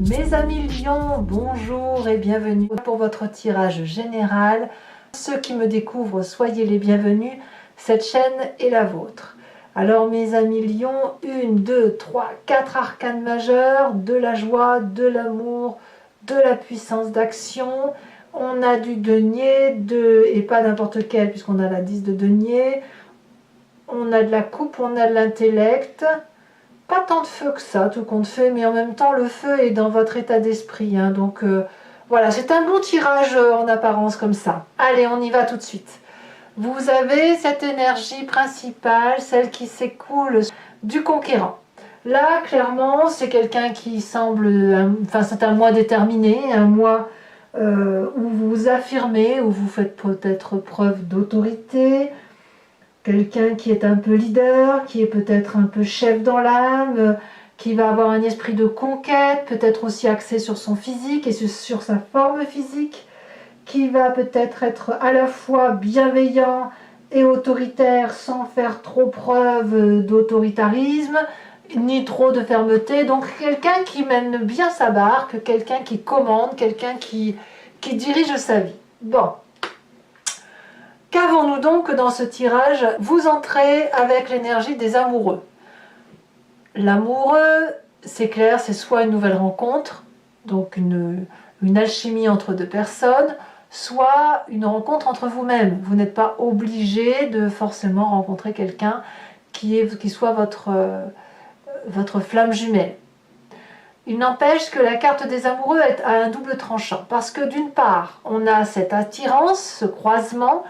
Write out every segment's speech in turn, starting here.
Mes amis lions, bonjour et bienvenue pour votre tirage général. Ceux qui me découvrent, soyez les bienvenus, cette chaîne est la vôtre. Alors mes amis lions, 1, 2, 3, 4 arcanes majeurs, de la joie, de l'amour, de la puissance d'action. On a du denier, et pas n'importe quel puisqu'on a la 10 de denier. On a de la coupe, on a de l'intellect. Pas tant de feu que ça, tout compte fait, mais en même temps, le feu est dans votre état d'esprit. Hein, donc voilà, c'est un bon tirage en apparence comme ça. Allez, on y va tout de suite. Vous avez cette énergie principale, celle qui s'écoule du conquérant. Là, clairement, c'est quelqu'un qui semble... Enfin, c'est un mois déterminé, un mois où vous vous affirmez, où vous faites peut-être preuve d'autorité. Quelqu'un qui est un peu leader, qui est peut-être un peu chef dans l'âme, qui va avoir un esprit de conquête, peut-être aussi axé sur son physique et sur sa forme physique, qui va peut-être être à la fois bienveillant et autoritaire sans faire trop preuve d'autoritarisme, ni trop de fermeté. Donc quelqu'un qui mène bien sa barque, quelqu'un qui commande, quelqu'un qui dirige sa vie. Bon. Qu'avons-nous donc dans ce tirage? Vous entrez avec l'énergie des amoureux. L'amoureux, c'est clair, c'est soit une nouvelle rencontre, donc une alchimie entre deux personnes, soit une rencontre entre vous-même. Vous n'êtes pas obligé de forcément rencontrer quelqu'un qui soit votre flamme jumelle. Il n'empêche que la carte des amoureux est à un double tranchant, parce que d'une part, on a cette attirance, ce croisement,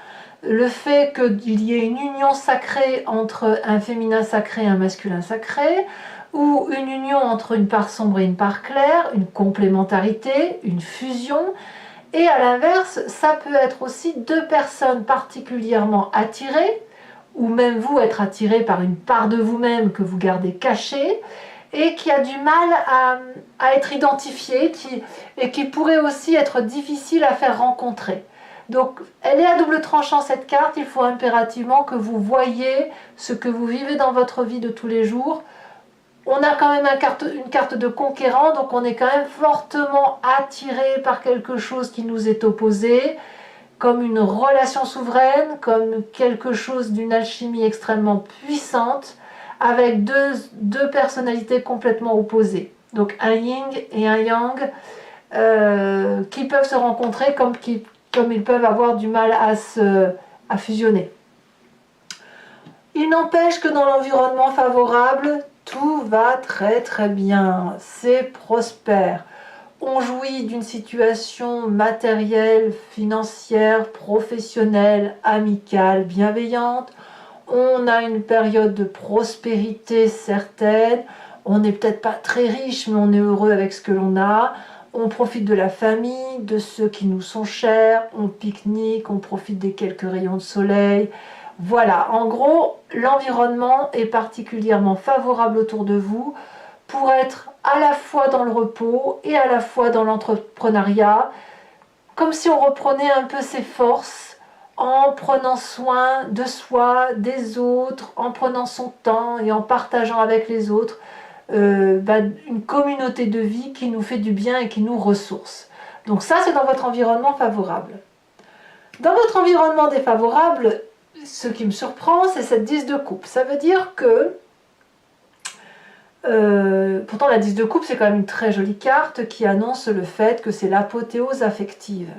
le fait qu'il y ait une union sacrée entre un féminin sacré et un masculin sacré, ou une union entre une part sombre et une part claire, une complémentarité, une fusion, et à l'inverse, ça peut être aussi deux personnes particulièrement attirées, ou même vous être attiré par une part de vous-même que vous gardez cachée, et qui a du mal à être identifiée, et qui pourrait aussi être difficile à faire rencontrer. Donc, elle est à double tranchant cette carte, il faut impérativement que vous voyez ce que vous vivez dans votre vie de tous les jours. On a quand même une carte de conquérant, donc on est quand même fortement attiré par quelque chose qui nous est opposé, comme une relation souveraine, comme quelque chose d'une alchimie extrêmement puissante, avec deux personnalités complètement opposées. Donc un yin et un yang qui peuvent se rencontrer comme ils peuvent avoir du mal à fusionner. Il n'empêche que dans l'environnement favorable, tout va très très bien, c'est prospère. On jouit d'une situation matérielle, financière, professionnelle, amicale, bienveillante. On a une période de prospérité certaine. On n'est peut-être pas très riche, mais on est heureux avec ce que l'on a. On profite de la famille, de ceux qui nous sont chers, on pique-nique, on profite des quelques rayons de soleil. Voilà, en gros, l'environnement est particulièrement favorable autour de vous pour être à la fois dans le repos et à la fois dans l'entrepreneuriat, comme si on reprenait un peu ses forces en prenant soin de soi, des autres, en prenant son temps et en partageant avec les autres. Une communauté de vie qui nous fait du bien et qui nous ressource. Donc ça, c'est dans votre environnement favorable. Dans votre environnement défavorable, ce qui me surprend, c'est cette 10 de coupe. Ça veut dire que, pourtant la 10 de coupe, c'est quand même une très jolie carte qui annonce le fait que c'est l'apothéose affective.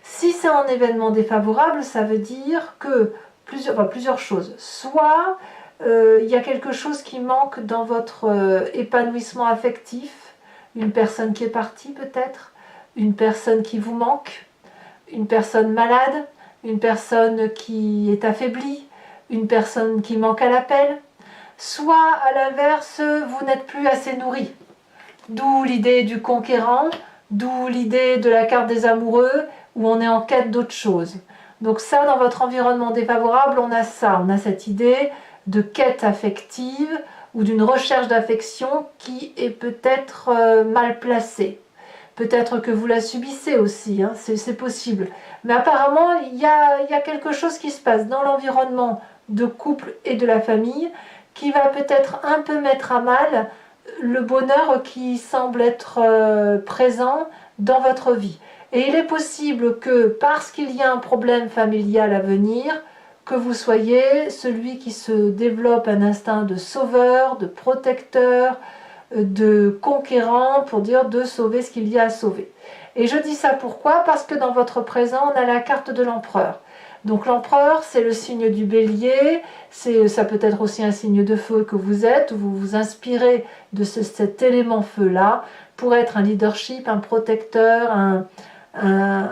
Si c'est un événement défavorable, ça veut dire que plusieurs choses. Soit il y a quelque chose qui manque dans votre épanouissement affectif, une personne qui est partie peut-être, une personne qui vous manque, une personne malade, une personne qui est affaiblie, une personne qui manque à l'appel, soit à l'inverse, vous n'êtes plus assez nourri. D'où l'idée du conquérant, d'où l'idée de la carte des amoureux, où on est en quête d'autre chose. Donc ça, dans votre environnement défavorable, on a ça, on a cette idée de quête affective ou d'une recherche d'affection qui est peut-être mal placée. Peut-être que vous la subissez aussi, hein, c'est possible. Mais apparemment, il y a quelque chose qui se passe dans l'environnement de couple et de la famille qui va peut-être un peu mettre à mal le bonheur qui semble être présent dans votre vie. Et il est possible que parce qu'il y a un problème familial à venir, que vous soyez celui qui se développe un instinct de sauveur, de protecteur, de conquérant, pour dire de sauver ce qu'il y a à sauver. Et je dis ça pourquoi? Parce que dans votre présent, on a la carte de l'empereur. Donc l'empereur, c'est le signe du bélier, ça peut être aussi un signe de feu que vous êtes, vous vous inspirez de cet élément feu-là pour être un leadership, un protecteur, un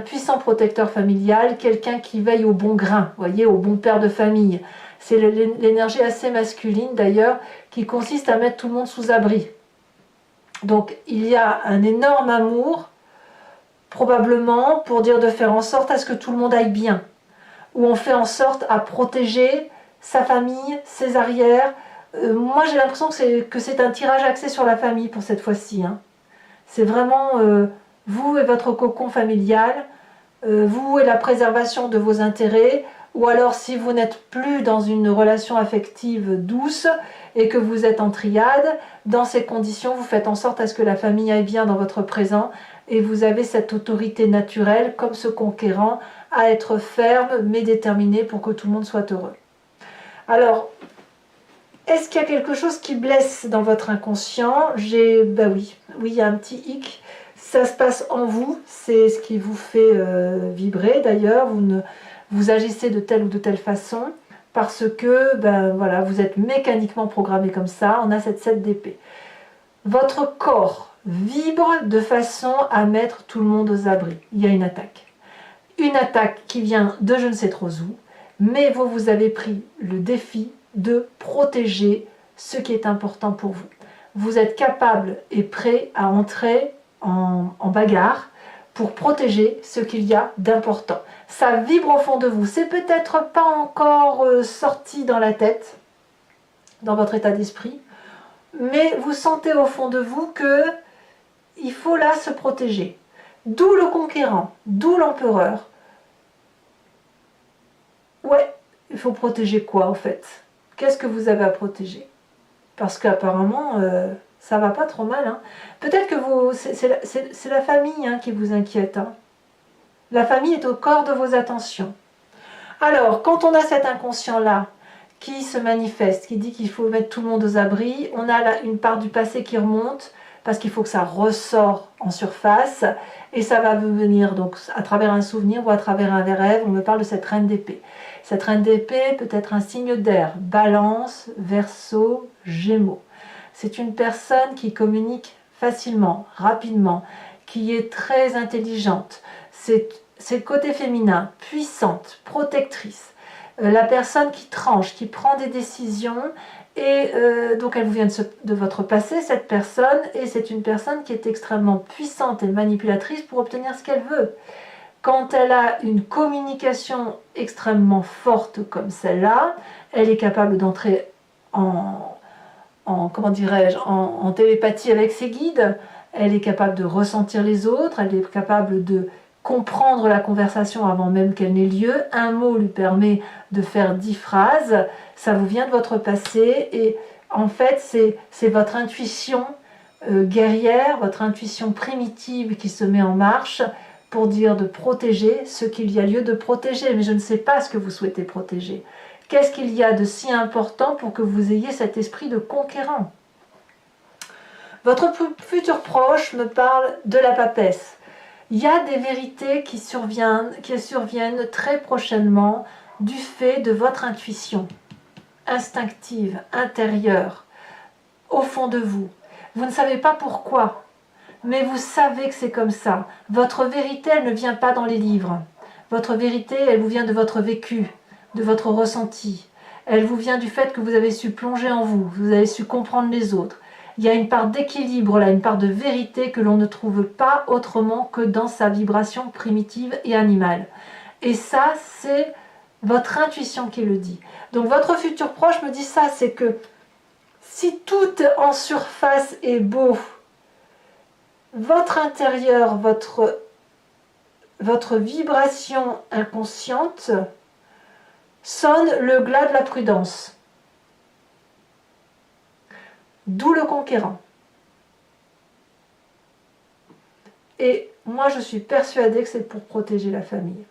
puissant protecteur familial, quelqu'un qui veille au bon grain, voyez, au bon père de famille. C'est l'énergie assez masculine d'ailleurs qui consiste à mettre tout le monde sous abri. Donc il y a un énorme amour, probablement pour dire de faire en sorte à ce que tout le monde aille bien, où on fait en sorte à protéger sa famille, ses arrières. Moi j'ai l'impression que c'est un tirage axé sur la famille pour cette fois-ci. Hein. C'est vraiment vous et votre cocon familial, vous et la préservation de vos intérêts, ou alors si vous n'êtes plus dans une relation affective douce et que vous êtes en triade, dans ces conditions, vous faites en sorte à ce que la famille aille bien dans votre présent et vous avez cette autorité naturelle, comme ce conquérant, à être ferme mais déterminé pour que tout le monde soit heureux. Alors, est-ce qu'il y a quelque chose qui blesse dans votre inconscient? Ben oui, il y a un petit hic. Ça se passe en vous, c'est ce qui vous fait vibrer d'ailleurs. Vous agissez de telle ou de telle façon parce que voilà, vous êtes mécaniquement programmé comme ça. On a cette 7 d'épée. Votre corps vibre de façon à mettre tout le monde aux abris. Il y a une attaque. Une attaque qui vient de je ne sais trop où, mais vous avez pris le défi de protéger ce qui est important pour vous. Vous êtes capable et prêt à entrer en bagarre pour protéger ce qu'il y a d'important. Ça vibre au fond de vous. C'est peut-être pas encore sorti dans la tête, dans votre état d'esprit, mais vous sentez au fond de vous que il faut là se protéger. D'où le conquérant, d'où l'empereur. Ouais, il faut protéger quoi en fait? Qu'est-ce que vous avez à protéger? Parce qu'apparemment, ça va pas trop mal. Hein. Peut-être que c'est la famille qui vous inquiète. Hein. La famille est au corps de vos attentions. Alors, quand on a cet inconscient-là, qui se manifeste, qui dit qu'il faut mettre tout le monde aux abris, on a là une part du passé qui remonte, parce qu'il faut que ça ressort en surface, et ça va venir donc à travers un souvenir ou à travers un rêve. On me parle de cette reine d'épée. Cette reine d'épée peut être un signe d'air, Balance, Verseau, Gémeaux. C'est une personne qui communique facilement, rapidement, qui est très intelligente. C'est le côté féminin, puissante, protectrice. La personne qui tranche, qui prend des décisions, et donc elle vous vient de votre passé, cette personne, et c'est une personne qui est extrêmement puissante et manipulatrice pour obtenir ce qu'elle veut. Quand elle a une communication extrêmement forte comme celle-là, elle est capable d'entrer comment dirais-je, en télépathie avec ses guides, elle est capable de ressentir les autres, elle est capable de comprendre la conversation avant même qu'elle n'ait lieu. Un mot lui permet de faire 10 phrases, ça vous vient de votre passé, et en fait c'est votre intuition guerrière, votre intuition primitive qui se met en marche pour dire de protéger ce qu'il y a lieu de protéger. Mais je ne sais pas ce que vous souhaitez protéger. Qu'est-ce qu'il y a de si important pour que vous ayez cet esprit de conquérant? Votre futur proche me parle de la papesse. Il y a des vérités qui surviennent très prochainement du fait de votre intuition instinctive, intérieure, au fond de vous. Vous ne savez pas pourquoi, mais vous savez que c'est comme ça. Votre vérité, elle ne vient pas dans les livres. Votre vérité, elle vous vient de votre vécu, de votre ressenti. Elle vous vient du fait que vous avez su plonger en vous, vous avez su comprendre les autres. Il y a une part d'équilibre là, une part de vérité que l'on ne trouve pas autrement que dans sa vibration primitive et animale. Et ça, c'est votre intuition qui le dit. Donc votre futur proche me dit ça, c'est que si tout en surface est beau, votre intérieur, votre vibration inconsciente sonne le glas de la prudence. D'où le conquérant. Et moi, je suis persuadée que c'est pour protéger la famille.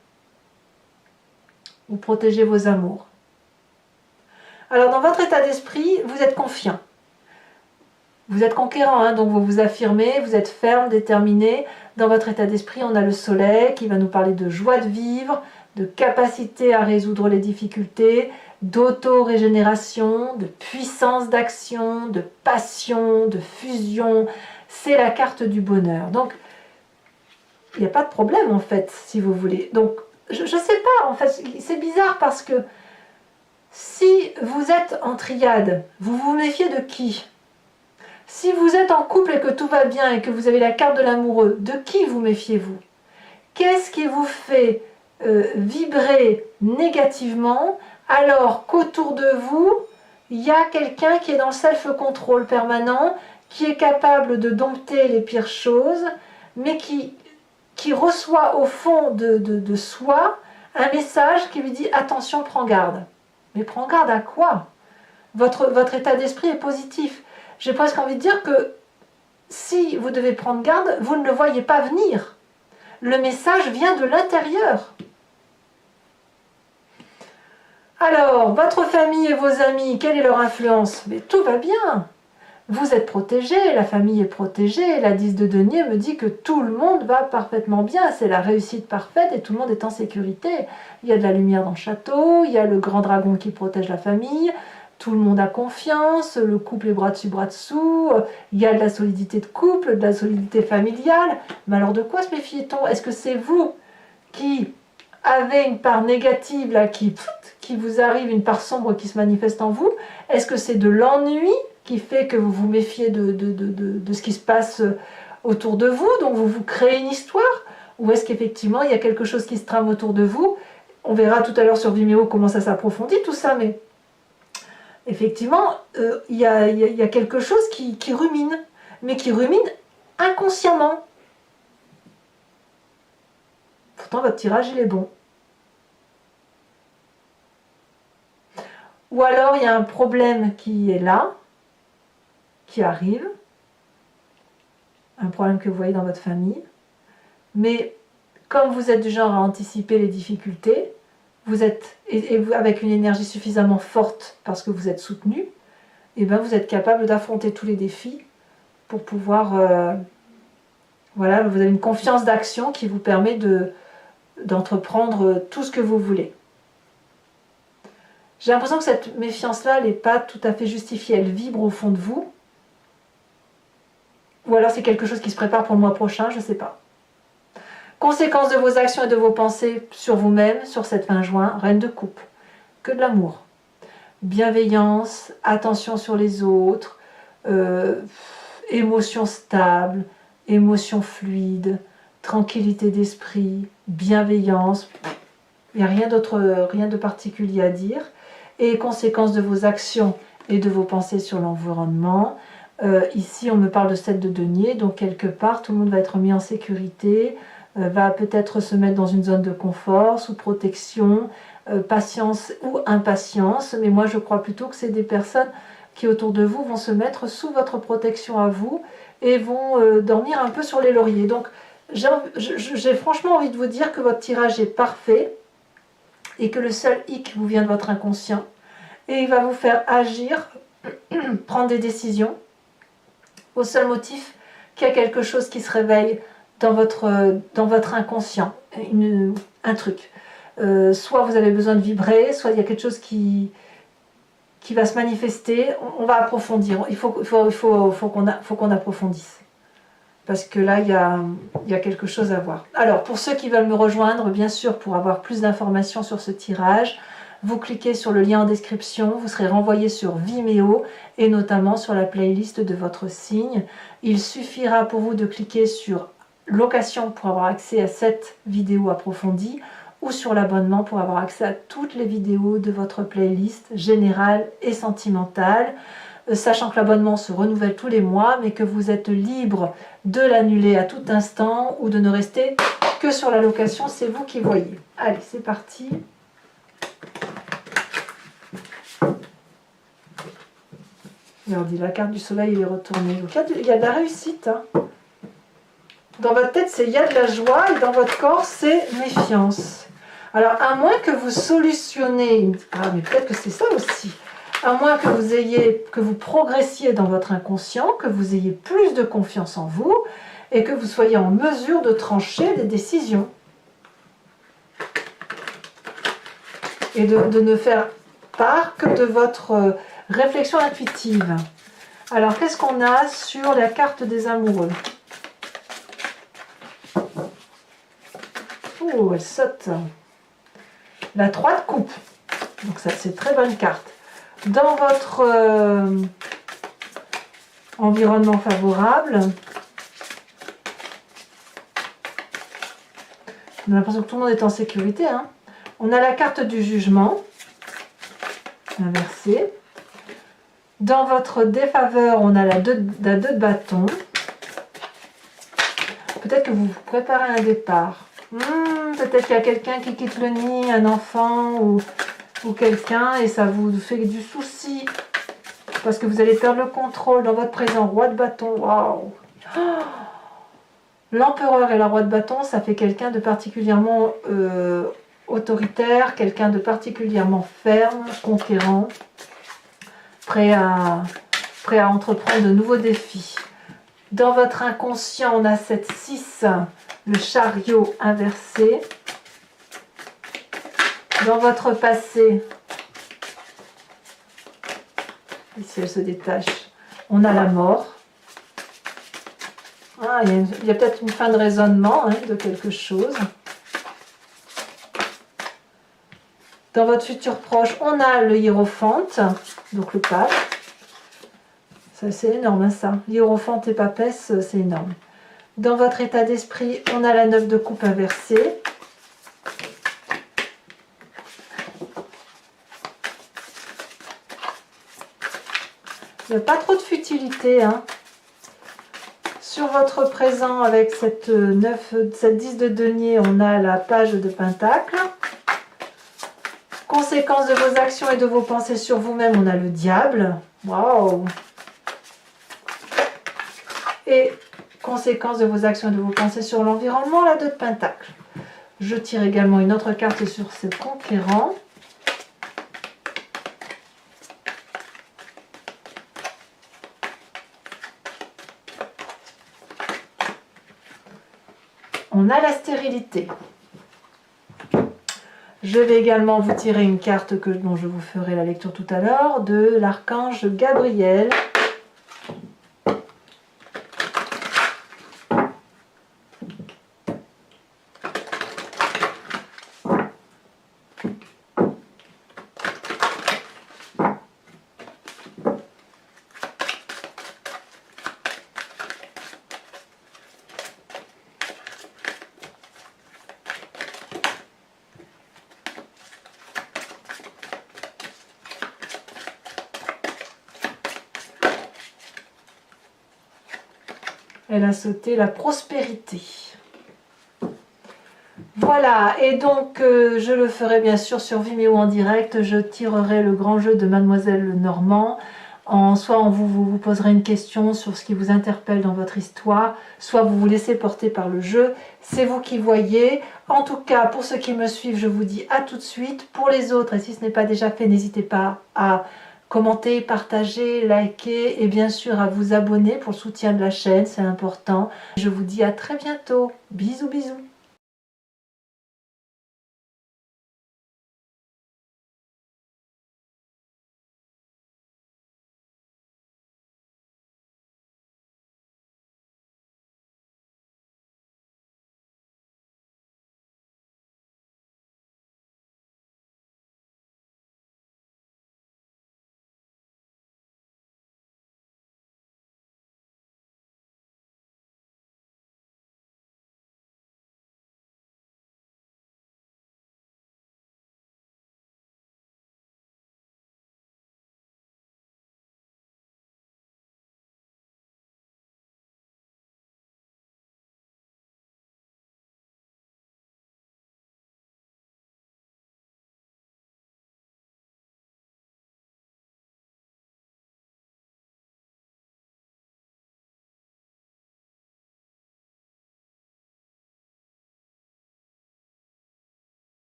Ou protéger vos amours. Alors, dans votre état d'esprit, vous êtes confiant. Vous êtes conquérant, hein, donc vous vous affirmez, vous êtes ferme, déterminé. Dans votre état d'esprit, on a le soleil qui va nous parler de joie de vivre, de capacité à résoudre les difficultés, d'auto-régénération, de puissance d'action, de passion, de fusion. C'est la carte du bonheur. Donc, il n'y a pas de problème en fait, si vous voulez. Donc, je ne sais pas, en fait, c'est bizarre parce que si vous êtes en triade, vous vous méfiez de qui? Si vous êtes en couple et que tout va bien et que vous avez la carte de l'amoureux, de qui vous méfiez-vous? Qu'est-ce qui vous fait vibrer négativement alors qu'autour de vous, il y a quelqu'un qui est dans le self-control permanent, qui est capable de dompter les pires choses, mais qui reçoit au fond de soi un message qui lui dit « Attention, prends garde ». Mais prends garde à quoi? Votre état d'esprit est positif. J'ai presque envie de dire que si vous devez prendre garde, vous ne le voyez pas venir. Le message vient de l'intérieur. Alors, votre famille et vos amis, quelle est leur influence? Mais tout va bien. Vous êtes protégé, la famille est protégée. La 10 de denier me dit que tout le monde va parfaitement bien. C'est la réussite parfaite et tout le monde est en sécurité. Il y a de la lumière dans le château, il y a le grand dragon qui protège la famille. Tout le monde a confiance, le couple est bras dessus, bras dessous, il y a de la solidité de couple, de la solidité familiale. Mais alors de quoi se méfie-t-on? Est-ce que c'est vous qui avez une part négative là, qui vous arrive, une part sombre qui se manifeste en vous? Est-ce que c'est de l'ennui qui fait que vous vous méfiez de ce qui se passe autour de vous, donc vous vous créez une histoire? Ou est-ce qu'effectivement il y a quelque chose qui se trame autour de vous? On verra tout à l'heure sur Vimeo comment ça s'approfondit tout ça, mais effectivement, il y a quelque chose qui rumine, mais qui rumine inconsciemment. Pourtant, votre tirage, il est bon. Ou alors, il y a un problème qui est là, qui arrive, un problème que vous voyez dans votre famille, mais comme vous êtes du genre à anticiper les difficultés, vous êtes, et avec une énergie suffisamment forte parce que vous êtes soutenu, et ben vous êtes capable d'affronter tous les défis pour pouvoir... voilà, vous avez une confiance d'action qui vous permet d'entreprendre tout ce que vous voulez. J'ai l'impression que cette méfiance-là, elle n'est pas tout à fait justifiée, elle vibre au fond de vous. Ou alors c'est quelque chose qui se prépare pour le mois prochain, je ne sais pas. Conséquences de vos actions et de vos pensées sur vous-même, sur cette fin juin, reine de coupe. Que de l'amour. Bienveillance, attention sur les autres, émotion stable, émotion fluide, tranquillité d'esprit, bienveillance. Il n'y a rien d'autre, rien de particulier à dire. Et conséquences de vos actions et de vos pensées sur l'environnement. Ici, on me parle de 7 de denier, donc quelque part, tout le monde va être mis en sécurité, va peut-être se mettre dans une zone de confort, sous protection, patience ou impatience. Mais moi, je crois plutôt que c'est des personnes qui, autour de vous, vont se mettre sous votre protection à vous et vont dormir un peu sur les lauriers. Donc, j'ai franchement envie de vous dire que votre tirage est parfait et que le seul hic vous vient de votre inconscient et il va vous faire agir, prendre des décisions au seul motif qu'il y a quelque chose qui se réveille dans votre inconscient, un truc. Soit vous avez besoin de vibrer, soit il y a quelque chose qui va se manifester. On va approfondir, il faut qu'on approfondisse. Parce que là, il y a quelque chose à voir. Alors, pour ceux qui veulent me rejoindre, bien sûr, pour avoir plus d'informations sur ce tirage, vous cliquez sur le lien en description, vous serez renvoyé sur Vimeo et notamment sur la playlist de votre signe. Il suffira pour vous de cliquer sur location pour avoir accès à cette vidéo approfondie ou sur l'abonnement pour avoir accès à toutes les vidéos de votre playlist générale et sentimentale. Sachant que l'abonnement se renouvelle tous les mois, mais que vous êtes libre de l'annuler à tout instant ou de ne rester que sur la location, c'est vous qui voyez. Allez, c'est parti. Regardez, la carte du soleil est retournée. Donc il y a de la réussite. Hein. Dans votre tête, c'est il y a de la joie et dans votre corps, c'est méfiance. Alors, à moins que vous solutionnez... Ah, mais peut-être que c'est ça aussi. À moins que vous progressiez dans votre inconscient, que vous ayez plus de confiance en vous et que vous soyez en mesure de trancher des décisions. Et de ne faire part que de votre réflexion intuitive. Alors, qu'est-ce qu'on a sur la carte des amoureux? Oh, elle saute. La 3 de coupe. Donc ça, c'est très bonne carte. Dans votre environnement favorable, on a l'impression que tout le monde est en sécurité. Hein. On a la carte du jugement, inversée. Dans votre défaveur, on a la 2 de bâton. Peut-être que vous vous préparez un départ. Peut-être qu'il y a quelqu'un qui quitte le nid, un enfant ou quelqu'un, et ça vous fait du souci. Parce que vous allez perdre le contrôle dans votre présent. Roi de bâton, waouh! L'empereur et la roi de bâton, ça fait quelqu'un de particulièrement autoritaire, quelqu'un de particulièrement ferme, conquérant, prêt à entreprendre de nouveaux défis. Dans votre inconscient, on a cette 6, le chariot inversé. Dans votre passé, ici elle se détache, on a la mort. Ah, il y a peut-être une fin de raisonnement hein, de quelque chose. Dans votre futur proche, on a le hiérophante, donc le pape. Ça, c'est énorme, hein, ça. Hiérophante et papesse, c'est énorme. Dans votre état d'esprit, on a la 9 de coupe inversée. Il n'y a pas trop de futilité. Hein. Sur votre présent, avec cette 10 de denier, on a la page de pentacle. Conséquences de vos actions et de vos pensées sur vous-même, on a le diable. Waouh! Et conséquences de vos actions et de vos pensées sur l'environnement, la 2 de pentacle. Je tire également une autre carte sur ce conquérant. On a la stérilité. Je vais également vous tirer une carte dont je vous ferai la lecture tout à l'heure, de l'archange Gabriel. Elle a sauté la prospérité. Voilà, et donc je le ferai bien sûr sur Vimeo en direct. Je tirerai le grand jeu de Mademoiselle Normand. Soit vous poserez une question sur ce qui vous interpelle dans votre histoire, soit vous vous laissez porter par le jeu. C'est vous qui voyez. En tout cas, pour ceux qui me suivent, je vous dis à tout de suite. Pour les autres, et si ce n'est pas déjà fait, n'hésitez pas à commenter, partager, liker et bien sûr à vous abonner pour le soutien de la chaîne, c'est important. Je vous dis à très bientôt. Bisous, bisous.